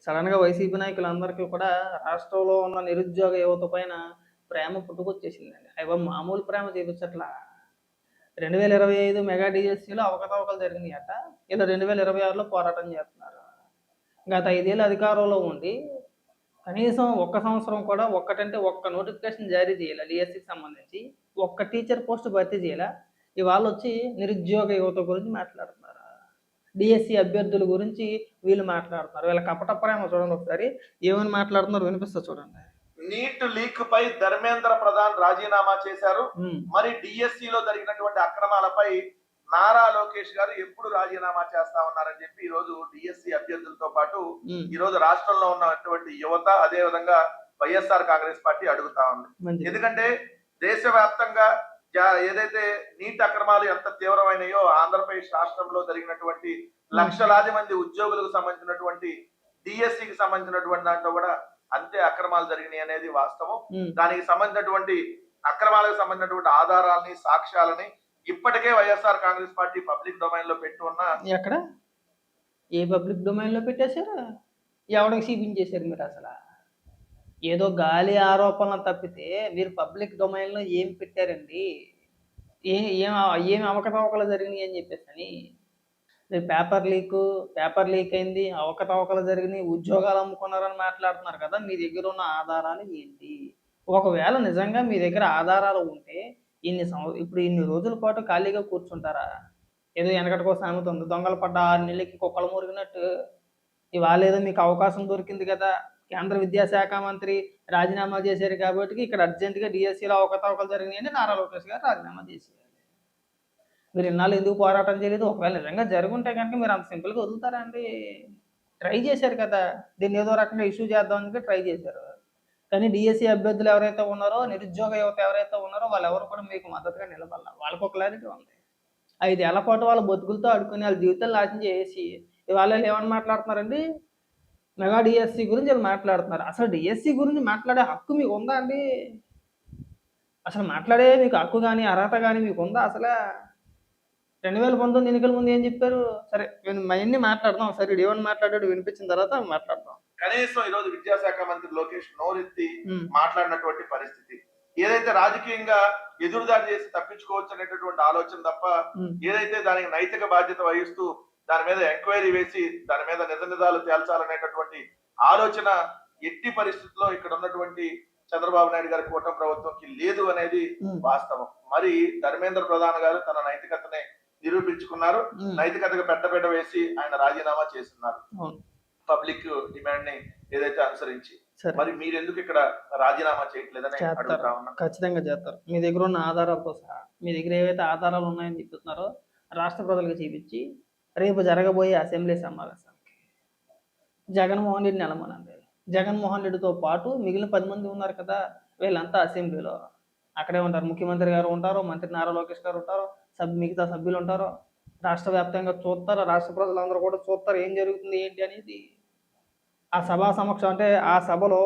సడన్‌గా వైసీపీ నాయకులందరికీ కూడా రాష్ట్రంలో ఉన్న నిరుద్యోగ యువత పైన ప్రేమ పుట్టుకొచ్చేసిందండి. అయ్య మామూలు ప్రేమ చూపించట్లా. 2025 మెగా డిఎస్సీలో అవకతవకలు జరిగినాయట. ఈళ్ళు 2026లో పోరాటం చేస్తున్నారు. గత 5 ఏళ్ళు అధికారంలో ఉండి కనీసం ఒక్క సంవత్సరం కూడా ఒక్కటంటే ఒక్క నోటిఫికేషన్ జారీ చేయలే డిఎస్సికి సంబంధించి. ఒక్క టీచర్ పోస్ట్ భర్తీ చేయలే. ఇవాళొచ్చి నిరుద్యోగ యువత గురించి మాట్లాడుతున్నారు. డిఎస్సి అభ్యర్థుల గురించి వీళ్ళు మాట్లాడుతున్నారు. వీళ్ళ కపట ప్రేమ చూడండి ఒకసారి. ఏమని మాట్లాడుతున్నారో వినిపిస్తా చూడండి. నీట్ లీక్ పై ధర్మేంద్ర ప్రధాన్ రాజీనామా చేశారు. మరి డిఎస్సిలో జరిగినటువంటి అక్రమాలపై నారా లోకేష్ గారు ఎప్పుడు రాజీనామా చేస్తా ఉన్నారని చెప్పి ఈ రోజు డిఎస్సి అభ్యర్థులతో పాటు ఈ రోజు రాష్ట్రంలో ఉన్నటువంటి యువత అదే విధంగా వైఎస్ఆర్ కాంగ్రెస్ పార్టీ అడుగుతా ఉంది. ఎందుకంటే దేశవ్యాప్తంగా ఏదైతే నీట్ అక్రమాలు ఎంత తీవ్రమైనయో ఆంధ్రప్రదేశ్ రాష్ట్రంలో జరిగినటువంటి లక్షలాది మంది ఉద్యోగులకు సంబంధించినటువంటి డిఎస్సికి సంబంధించినటువంటి దాంట్లో కూడా అంతే అక్రమాలు జరిగినాయి అనేది వాస్తవం. దానికి సంబంధించినటువంటి అక్రమాలకు సంబంధించినటువంటి ఆధారాలని సాక్ష్యాలని ఇప్పటికే YSR Congress party public domain లో పెట్టి ఉన్న ఎక్కడ ఏ పబ్లిక్ డొమైన్ లో పెట్టేశారు? ఎవరికి చూపించేశారు మీరు? అసలు ఏదో గాలి ఆరోపణలు తప్పితే మీరు పబ్లిక్ డొమైన్ లో ఏం పెట్టారండి? ఏం అవకతవకలు జరిగినాయి అని చెప్పేసి పేపర్ లీక్ అయింది, అవకతవకలు జరిగినాయి, ఉద్యోగాలు అమ్ముకున్నారని మాట్లాడుతున్నారు కదా. మీ దగ్గర ఉన్న ఆధారాలు ఏంటి? ఒకవేళ నిజంగా మీ దగ్గర ఆధారాలు ఉంటే ఇప్పుడు ఇన్ని రోజుల పాటు ఖాళీగా కూర్చుంటారా? ఏదో వెనకటికో సామెత ఉంది, దొంగలు పడ్డ 6 నెలలకి కుక్కలు మురిగినట్టు. ఇవాళ ఏదో మీకు అవకాశం దొరికింది కదా, కేంద్ర విద్యాశాఖ మంత్రి రాజీనామా చేశారు కాబట్టి ఇక్కడ అర్జెంటుగా డిఎస్సీలో అవకతవకలు జరిగినాయని నారా లోకేష్ గారు రాజీనామా చేశారు. మీరు ఇన్నాళ్ళు ఎందుకు పోరాటం చేయలేదు? ఒకవేళ నిజంగా జరుగుంటే కనుక మీరు అంత సింపుల్గా వదులుతారా అండి? ట్రై చేశారు కదా, దీన్ని ఏదో రకంగా ఇష్యూ చేద్దామని ట్రై చేశారు. కానీ డిఎస్సి అభ్యర్థులు ఎవరైతే ఉన్నారో, నిరుద్యోగ యువత ఎవరైతే ఉన్నారో వాళ్ళు ఎవరు కూడా మీకు మద్దతుగా నిలబడాల. వాళ్ళకు ఒక క్లారిటీ ఉంది. 5 ఏళ్ల పాటు వాళ్ళ బతుకులతో ఆడుకుని వాళ్ళ జీవితాలు నాశనం చేసి ఇవాళ ఏమని మాట్లాడుతున్నారండి? మెగా డిఎస్సి గురించి వాళ్ళు మాట్లాడుతున్నారు. అసలు డిఎస్సి గురించి మాట్లాడే హక్కు మీకు ఉందా అండి? అసలు మాట్లాడే మీకు హక్కు కానీ అర్హత కానీ మీకు ఉందా? అసలు 2019 ఎన్నికల ముందు ఏం చెప్పారు? సరే అవన్నీ మాట్లాడదాం. సరే ఏమని మాట్లాడాడు వినిపించిన తర్వాత మాట్లాడదాం. కనీసం ఈరోజు విద్యాశాఖ మంత్రి లోకేష్ నోరెత్తి మాట్లాడినటువంటి పరిస్థితి ఏదైతే రాజకీయంగా ఎదురుదాడి చేసి తప్పించుకోవచ్చు అనేటటువంటి ఆలోచన తప్ప ఏదైతే దానికి నైతిక బాధ్యత వహిస్తూ దాని మీద ఎంక్వైరీ వేసి దాని మీద నిజ నిజాలు తేల్చాలనేటటువంటి ఆలోచన ఎట్టి పరిస్థితుల్లో ఇక్కడ ఉన్నటువంటి చంద్రబాబు నాయుడు గారి కూటమి ప్రభుత్వంకి లేదు అనేది వాస్తవం. మరి ధర్మేంద్ర ప్రధాన్ గారు తన నైతికతనే నిరూపించుకున్నారు. నైతికతకు పెద్ద వేసి ఆయన రాజీనామా చేస్తున్నారు పబ్లిక్ డిమాండ్ ని ఏదైతే అనుసరించి. మరి మీరు ఎందుకు ఇక్కడ రాజీనామా చేయట్లేదని అడుగుతా ఉన్నా. ఖచ్చితంగా చేస్తారు. మీ దగ్గర ఉన్న ఆధారాలతో సహా మీ దగ్గర ఏవైతే ఆధారాలు ఉన్నాయని చెప్తున్నారో రాష్ట్ర ప్రజలకు చూపించి రేపు జరగబోయే అసెంబ్లీ సమావేశానికి జగన్మోహన్ రెడ్డిని నిలమనండి. జగన్మోహన్ రెడ్డితో పాటు మిగిలిన 10 మంది ఉన్నారు కదా, వీళ్ళంతా అసెంబ్లీలో అక్కడే ఉంటారు. ముఖ్యమంత్రి గారు ఉంటారు, మంత్రి నారా లోకేష్ గారు ఉంటారు, మిగతా సభ్యులు ఉంటారు. రాష్ట్ర వ్యాప్తంగా చూస్తారు, రాష్ట్ర ప్రజలందరూ కూడా చూస్తారు ఏం జరుగుతుంది ఏంటి అనేది. ఆ సభా సమక్షం అంటే ఆ సభలో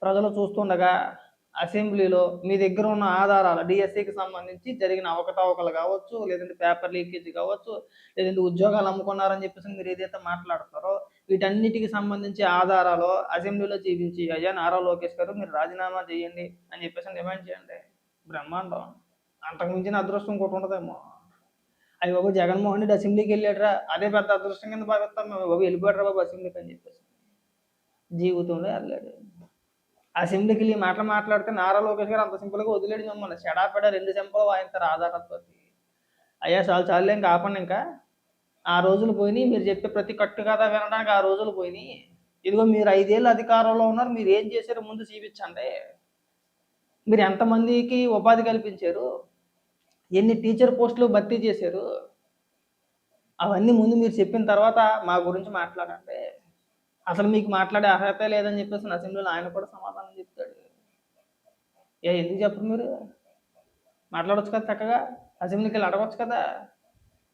ప్రజలు చూస్తుండగా అసెంబ్లీలో మీ దగ్గర ఉన్న ఆధారాలు డిఎస్సికి సంబంధించి జరిగిన అవకతవకలు కావచ్చు, లేదంటే పేపర్ లీకేజ్ కావచ్చు, లేదంటే ఉద్యోగాలు అమ్ముకున్నారని చెప్పేసి మీరు ఏదైతే మాట్లాడుతారో వీటన్నిటికి సంబంధించి ఆధారాలు అసెంబ్లీలో చూపించి అయ్యా నారా లోకేష్ గారు మీరు రాజీనామా చేయండి అని చెప్పేసి డిమాండ్ చేయండి. బ్రహ్మాండం. అంతకు మించిన అదృష్టం ఇంకోటి ఉండదేమో. అవి బాబు జగన్మోహన్ రెడ్డి అసెంబ్లీకి వెళ్ళాడరా, అదే పెద్ద అదృష్టం కింద భావిస్తాం మేము. బాబు వెళ్ళిపోయాడరా బాబు అసెంబ్లీకి అని చెప్పేసి. జీవితంలో వెళ్ళాడు. అసెంబ్లీకి వెళ్ళి మాట్లాడితే నారా లోకేష్ గారు అంత సింపుల్గా వదిలేడు మమ్మల్ని. చెడాపెడ 2 చెంపలు వాయిస్తారు ఆధారాలతో. అయ్యా చాలు ఇంకా ఆపండి. ఇంకా ఆ రోజులు పోయినాయి. మీరు చెప్పే ప్రతి కట్టు కథ వినడానికి ఆ రోజులు పోయినాయి. ఇదిగో మీరు 5 ఏళ్ళు అధికారంలో ఉన్నారు, మీరు ఏం చేశారో ముందు చూపించండి. మీరు ఎంతమందికి ఉపాధి కల్పించారు, ఎన్ని టీచర్ పోస్టులు భర్తీ చేశారు, అవన్నీ ముందు మీరు చెప్పిన తర్వాత మా గురించి మాట్లాడండి. అసలు మీకు మాట్లాడే అర్హత లేదని చెప్పేసి అసెంబ్లీలో ఆయన కూడా సమాధానం చెప్తాడు. ఎందుకు చెప్పరు? మీరు మాట్లాడవచ్చు కదా, చక్కగా అసెంబ్లీకి వెళ్ళి అడగవచ్చు కదా.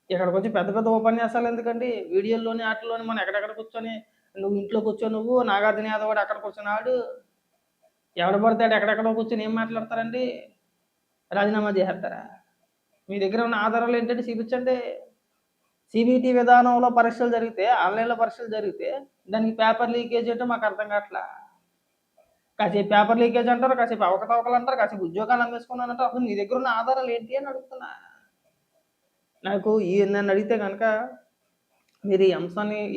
ఇక్కడికి వచ్చి పెద్ద ఉపన్యాసాలు ఎందుకండి? వీడియోల్లోని వాటిలోని మనం ఎక్కడెక్కడ కూర్చొని నువ్వు ఇంట్లో కూర్చొని నువ్వు నాగార్జున యాదవ్ కూడా అక్కడ కూర్చున్నాడు, ఎవడ పడతాడు ఎక్కడెక్కడో కూర్చొని ఏం మాట్లాడతారండి? రాజీనామా చేస్తారా? మీ దగ్గర ఉన్న ఆధారాలు ఏంటంటే చూపించండి. సిబిటి విధానంలో పరీక్షలు జరిగితే, ఆన్లైన్లో పరీక్షలు జరిగితే దానికి పేపర్ లీకేజ్ అంటే మాకు అర్థం కావట్లా. కాసేపు పేపర్ లీకేజ్ అంటారు, కాసేపు అవకతవకలు అంటారు, కాసేపు ఉద్యోగాలు అమ్మేసుకున్నాను అంటారు. అసలు మీ దగ్గర ఉన్న ఆధారాలు ఏంటి అని అడుగుతున్నా. నాకు నన్ను అడిగితే కనుక మీరు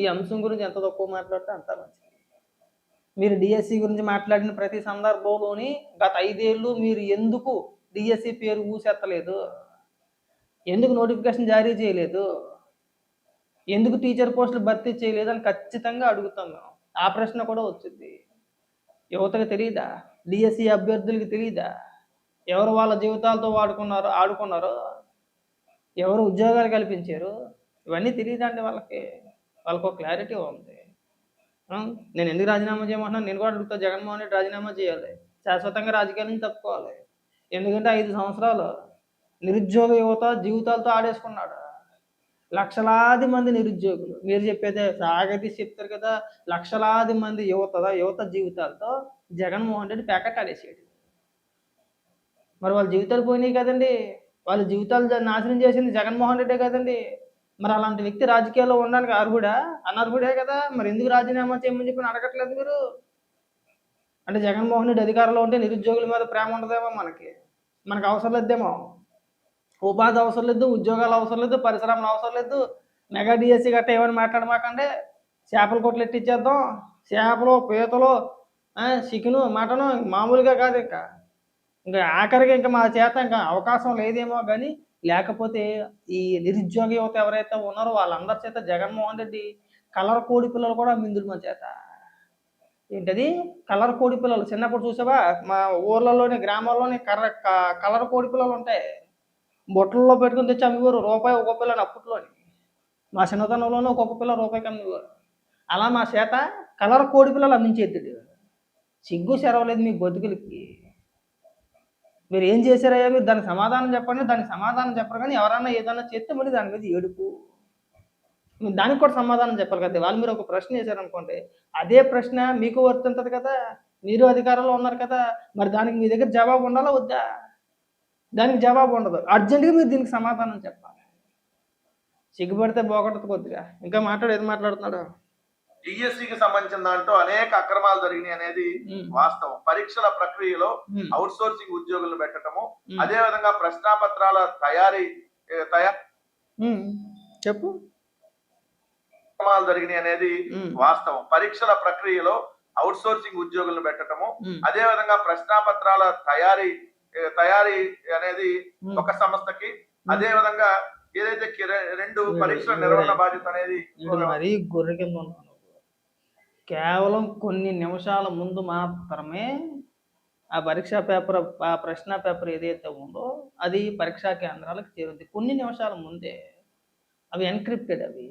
ఈ అంశం గురించి ఎంత తక్కువ మాట్లాడితే అంత మంచిది. మీరు డిఎస్సి గురించి మాట్లాడిన ప్రతి సందర్భంలోని గత 5 ఏళ్ళు మీరు ఎందుకు డిఎస్సి పేరు ఊసెత్తలేదు, ఎందుకు నోటిఫికేషన్ జారీ చేయలేదు, ఎందుకు టీచర్ పోస్టులు భర్తీ చేయలేదు అని ఖచ్చితంగా అడుగుతాం మేము. ఆ ప్రశ్న కూడా వచ్చింది. యువతకు తెలియదా? డిఎస్సి అభ్యర్థులకి తెలియదా? ఎవరు వాళ్ళ జీవితాలతో ఆడుకున్నారో, ఎవరు ఉద్యోగాలు కల్పించారు, ఇవన్నీ తెలియదండి వాళ్ళకి. వాళ్ళకు ఒక క్లారిటీ ఉంది. నేను ఎందుకు రాజీనామా చేయమంటున్నాను? నేను కూడా అడుగుతా, జగన్మోహన్ రెడ్డి రాజీనామా చేయాలి, శాశ్వతంగా రాజకీయాల నుంచి తప్పుకోవాలి. ఎందుకంటే 5 సంవత్సరాలు నిరుద్యోగ యువత జీవితాలతో ఆడేసుకున్నాడు. లక్షలాది మంది నిరుద్యోగులు, మీరు చెప్పేదే సాగతీసి చెప్తారు కదా, లక్షలాది మంది యువత జీవితాలతో జగన్మోహన్ రెడ్డి ప్యాకెట్ ఆడేసాడు. మరి వాళ్ళ జీవితాలు పోయినాయి కదండి, వాళ్ళ జీవితాలు నాశనం చేసింది జగన్మోహన్ రెడ్డే కదండి. మరి అలాంటి వ్యక్తి రాజకీయాల్లో ఉండడానికి అనర్హుడే కదా. మరి ఎందుకు రాజీనామా చేయమని చెప్పి అడగట్లేదు మీరు? అంటే జగన్మోహన్ రెడ్డి అధికారంలో ఉంటే నిరుద్యోగుల మీద ప్రేమ ఉండదేమో, మనకు అవసరం లేదేమో. ఉపాధి అవసరం లేదు, ఉద్యోగాలు అవసరం లేదు, పరిశ్రమలు అవసరం లేదు. మెగా డిఎస్సి గట్ట ఏమని మాట్లాడమాకండి. చేపల కొట్లు ఎట్టిచ్చేద్దాం, చేపలు పీతలు చికెను మటను మామూలుగా కాదు. ఇంకా ఆఖరికి ఇంకా మా చేత ఇంకా అవకాశం లేదేమో కానీ, లేకపోతే ఈ నిరుద్యోగ యువత ఎవరైతే ఉన్నారో వాళ్ళందరి చేత జగన్మోహన్ రెడ్డి కలర్ కోడి పిల్లలు కూడా మిందులు మన చేత. ఏంటది కలర్ కోడి పిల్లలు? చిన్నప్పుడు చూసావా మా ఊర్లలోని గ్రామాల్లోని కలర్ కోడి పిల్లలు ఉంటాయి, బొట్టల్లో పెట్టుకుని తెచ్చి అమ్మేవారు. రూపాయి ఒక్కొక్క పిల్లని అప్పట్లోని. మా చిన్నతనంలోనే ఒక్కొక్క పిల్ల రూపాయికి అమ్మేవారు. అలా మా చేత కలర్ కోడి పిల్లలు అందించేద్దుడు. సిగ్గు సెరవలేదు మీ బతుకులకి. మీరు ఏం చేశారయ్యా? మీరు దానికి సమాధానం చెప్పండి. దానికి సమాధానం చెప్పరు కానీ ఎవరన్నా ఏదన్నా చేస్తే మళ్ళీ దాని మీద ఏడుపు. మీరు దానికి కూడా సమాధానం చెప్పాలి కదా. వాళ్ళు మీరు ఒక ప్రశ్న వేశారనుకోండి, అదే ప్రశ్న మీకు వర్తింతది కదా, మీరు అధికారంలో ఉన్నారు కదా. మరి దానికి మీ దగ్గర జవాబు ఉండాలా వద్దా? దానికి జవాబు ఉండదు. అర్జెంటుగా మీరు దీనికి సమాధానం చెప్పాలి. సిగ్గుపడితే బాగుంటుంది కొద్దిగా. ఇంకా ఏది మాట్లాడుతున్నాడు? డిఎస్సికి సంబంధించిన దాంట్లో అనేక అక్రమాలు జరిగినాయి అనేది వాస్తవం. పరీక్షల ప్రక్రియలో అవుట్ సోర్సింగ్ ఉద్యోగులను పెట్టడము, అదే విధంగా ప్రశ్నాపత్రాల తయారీ చెప్పు అక్రమాలు జరిగినాయి అనేది వాస్తవం. పరీక్షల ప్రక్రియలో అవుట్ సోర్సింగ్ ఉద్యోగులను పెట్టడము, అదే విధంగా ప్రశ్నాపత్రాల తయారీ అనేది ఒక సంస్థకి, అదే విధంగా ఏదైతే 2 పరీక్షల నిర్వహణ బాధ్యత అనేది మరీ గొర్రె కింద ఉన్నాను. కేవలం కొన్ని నిమిషాల ముందు మాత్రమే ఆ ప్రశ్న పేపర్ ఏదైతే ఉందో అది పరీక్షా కేంద్రాలకు చేరుద్ది. కొన్ని నిమిషాల ముందే. అవి ఎన్క్రిప్టెడ్. అవి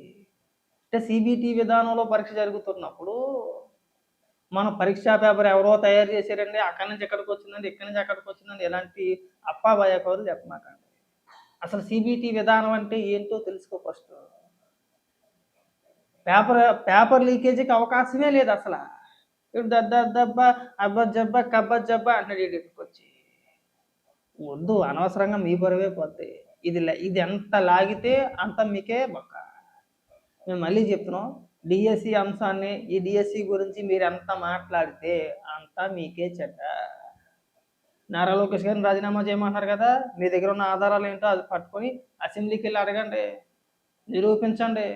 అంటే సిబిటి విధానంలో పరీక్ష జరుగుతున్నప్పుడు మన పరీక్షా పేపర్ ఎవరో తయారు చేశారండి, అక్కడి నుంచి ఎక్కడికి వచ్చిందండి, ఇక్కడి నుంచి ఎక్కడికి వచ్చిందండి, ఎలాంటి అప్పాభయకవాలు చెప్పమాకండి. అసలు సిబిటి విధానం అంటే ఏంటో తెలుసుకో ఫస్ట్. పేపర్ లీకేజీకి అవకాశమే లేదు అసలు. దబ్బ అబ్బ జబ్బ అంటాడు వచ్చి. వద్దు, అనవసరంగా మీ బరువే పోతాయి. ఇది ఎంత లాగితే అంత మీకే బొక్క. మేము మళ్ళీ చెప్తున్నాం, డిఎస్సి అంశాన్ని, ఈ డిఎస్సి గురించి మీరు ఎంత మాట్లాడితే అంత మీకే చెడ్డ. నారా లోకేష్ గారిని రాజీనామా చేయమంటారు కదా, మీ దగ్గర ఉన్న ఆధారాలు ఏంటో అది పట్టుకొని అసెంబ్లీకి వెళ్ళి అడగండి, నిరూపించండి.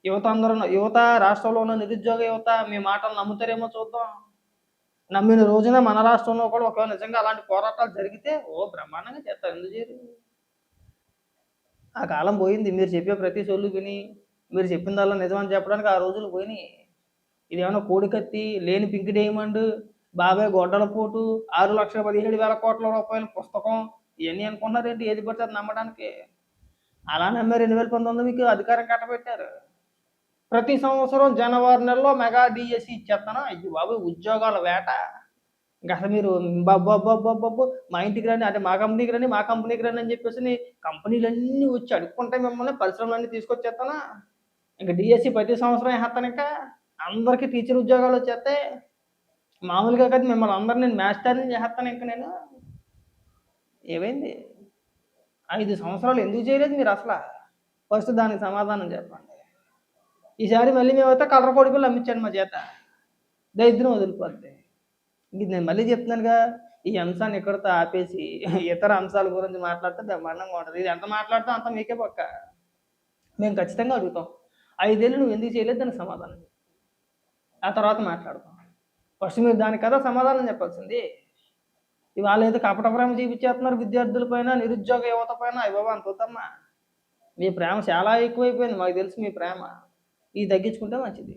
యువత రాష్ట్రంలో ఉన్న నిరుద్యోగ యువత మీ మాటలు నమ్ముతారేమో చూద్దాం. నమ్మిన రోజున మన రాష్ట్రంలో కూడా ఒకవేళ నిజంగా అలాంటి పోరాటాలు జరిగితే బ్రహ్మాండంగా చేస్తారు. ఎందుకు చేయరు? ఆ కాలం పోయింది. మీరు చెప్పే ప్రతి సొల్లు విని మీరు చెప్పిందల్లా నిజమని చెప్పడానికి ఆ రోజులు పోయినాయి. ఇది ఏమైనా కోడికత్తి, లేని పింక్ డైమండ్, బాబాయ్ గొడ్డల పోటు, 6,17,000 కోట్ల రూపాయల పుస్తకం, ఇవన్నీ అనుకున్నారేంటి? ఏది పడితే అది నమ్మడానికి. అలా నమ్మారు. 2019 మీకు అధికారం కట్టబెట్టారు. ప్రతి సంవత్సరం జనవరి నెలలో మెగా డిఎస్సి ఇచ్చేస్తాను. అయ్యి బాబు, ఉద్యోగాల వేట. ఇంకా అసలు మీరు బాబు మా ఇంటికి రండి, అంటే మా కంపెనీకి రండి అని చెప్పేసి కంపెనీలన్నీ వచ్చి అడుక్కుంటే మిమ్మల్ని పరిశ్రమలన్నీ తీసుకొచ్చేస్తానా. ఇంకా డిఎస్సి ప్రతి సంవత్సరం వేస్తాను. ఇంకా అందరికీ టీచర్ ఉద్యోగాలు వచ్చేస్తాయి. మామూలుగా కదా, మిమ్మల్ని అందరినీ నేను మాస్టర్ని చేస్తాను. ఇంకా నేను ఏమైంది? 5 సంవత్సరాలు ఎందుకు చేయలేదు మీరు అసలు? ఫస్ట్ దానికి సమాధానం చెప్పండి. ఈసారి మళ్ళీ మేమైతే కలర్ పొడి పిల్లలు అమ్మించండి మా చేత, దరిద్రం వదిలిపోద్ది. ఇది నేను మళ్ళీ చెప్తున్నానుగా, ఈ అంశాన్ని ఇక్కడితో ఆపేసి ఇతర అంశాల గురించి మాట్లాడితే బ్రహ్మాండంగా ఉంటుంది. ఇది ఎంత మాట్లాడితే అంత మీకే పక్క. మేము ఖచ్చితంగా అడుగుతాం, 5 ఏళ్ళు నువ్వు ఎందుకు చేయలేదు దానికి సమాధానం చెప్పు. ఆ తర్వాత మాట్లాడతాం. ఫస్ట్ మీరు దానికి కదా సమాధానం చెప్పాల్సింది. ఇవాళ ఏదో కపట ప్రేమ చూపించేస్తున్నారు విద్యార్థుల పైన, నిరుద్యోగ యువత పైన. అయ్య బాబా అంత వద్దమ్మా, మీ ప్రేమ చాలా ఎక్కువైపోయింది, మాకు తెలుసు మీ ప్రేమ. ఇది తగ్గించుకుంటే మంచిది.